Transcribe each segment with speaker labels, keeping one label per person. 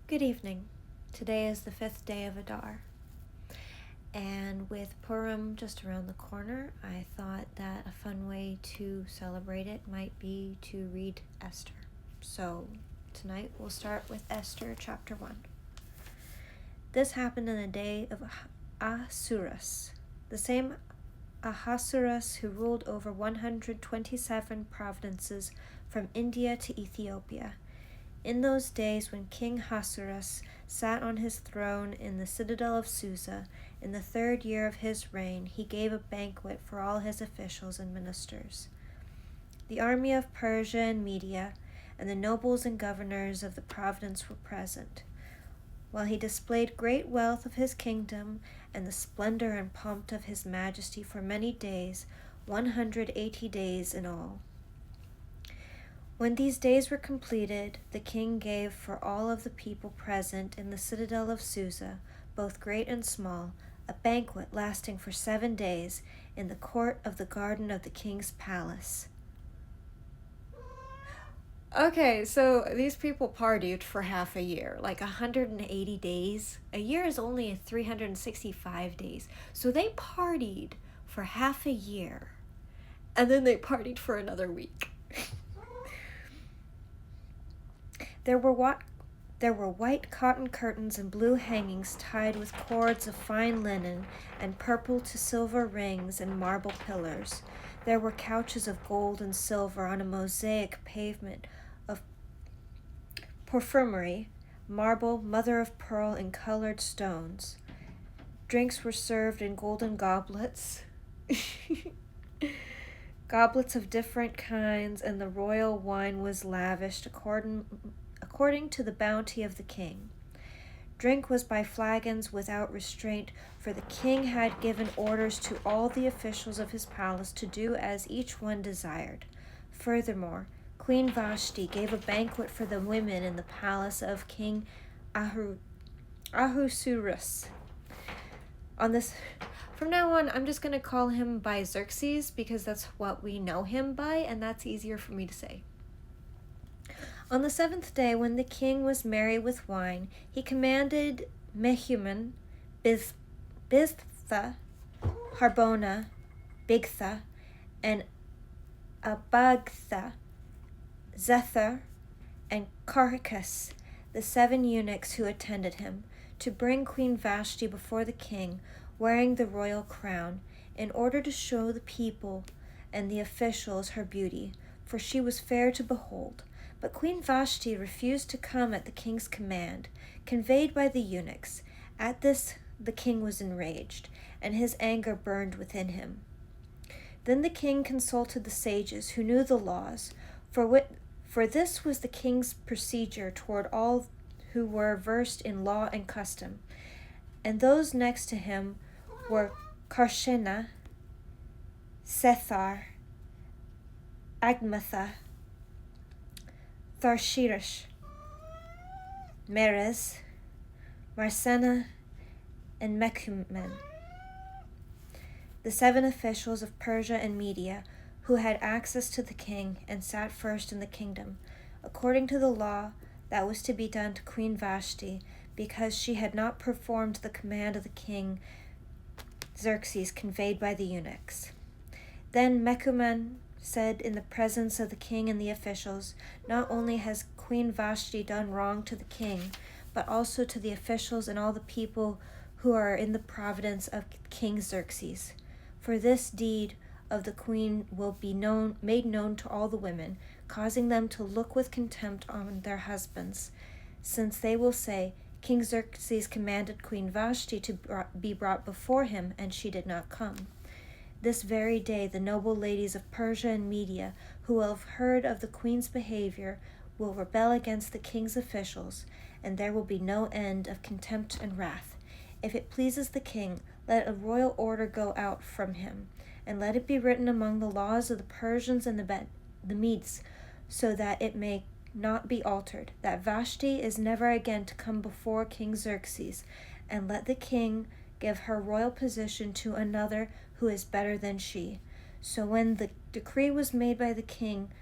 Speaker 1: Good evening. Today is the 5th day of Adar, and with Purim just around the corner, I thought that a fun way to celebrate it might be to read Esther. So tonight we'll start with Esther chapter 1. This happened in the day of Ahasuerus, the same Ahasuerus who ruled over 127 provinces from India to Ethiopia. In those days when King Ahasuerus sat on his throne in the citadel of Susa, in the 3rd year of his reign, he gave a banquet for all his officials and ministers. The army of Persia and Media, and the nobles and governors of the province were present, while he displayed great wealth of his kingdom and the splendor and pomp of his majesty for many days, 180 days in all. When these days were completed, the king gave for all of the people present in the citadel of Susa, both great and small, a banquet lasting for 7 days in the court of the garden of the king's palace. Okay, so these people partied for half a year, like 180 days. A year is only 365 days. So they partied for half a year, and then they partied for another week. There were white cotton curtains and blue hangings tied with cords of fine linen, and purple to silver rings and marble pillars. There were couches of gold and silver on a mosaic pavement of perfumery, marble, mother of pearl, and colored stones. Drinks were served in golden goblets. Goblets of different kinds, and the royal wine was lavished according to the bounty of the king. Drink was by flagons without restraint, for the king had given orders to all the officials of his palace to do as each one desired. Furthermore, Queen Vashti gave a banquet for the women in the palace of King Ahasuerus. From now on, I'm just going to call him by Xerxes because that's what we know him by, and that's easier for me to say. On the 7th day, when the king was merry with wine, he commanded Mehuman, Biztha, Harbona, Bigtha, and Abagtha, Zethar, and Carcas, the 7 eunuchs who attended him, to bring Queen Vashti before the king, wearing the royal crown, in order to show the people and the officials her beauty, for she was fair to behold. But Queen Vashti refused to come at the king's command, conveyed by the eunuchs. At this the king was enraged, and his anger burned within him. Then the king consulted the sages who knew the laws, for this was the king's procedure toward all who were versed in law and custom. And those next to him were Karshena, Sethar, Agmatha, Tharshirish, Meres, Marsena, and Mecumen, the 7 officials of Persia and Media, who had access to the king and sat first in the kingdom, according to the law that was to be done to Queen Vashti, because she had not performed the command of the king Xerxes conveyed by the eunuchs. Then Mecumen said in the presence of the king and the officials, "Not only has Queen Vashti done wrong to the king, but also to the officials and all the people who are in the providence of King Xerxes. For this deed of the queen will be made known to all the women, causing them to look with contempt on their husbands, since they will say, 'King Xerxes commanded Queen Vashti to be brought before him, and she did not come.' This very day the noble ladies of Persia and Media, who have heard of the queen's behavior, will rebel against the king's officials, and there will be no end of contempt and wrath. If it pleases the king, let a royal order go out from him, and let it be written among the laws of the Persians and the Medes, so that it may not be altered, that Vashti is never again to come before King Xerxes, and let the king give her royal position to another who is better than she." So when the decree was made by the king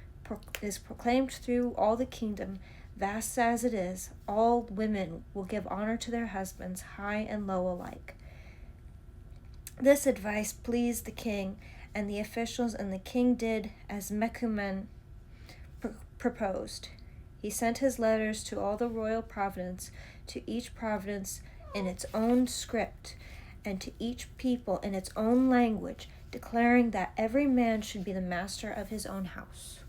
Speaker 1: is proclaimed through all the kingdom, Vast as it is, all women will give honor to their husbands, high and low alike. This advice pleased the king and the officials, and the king did as Mecumen proposed. He sent his letters to all the royal province, to each province in its own script, and to each people in its own language, declaring that every man should be the master of his own house.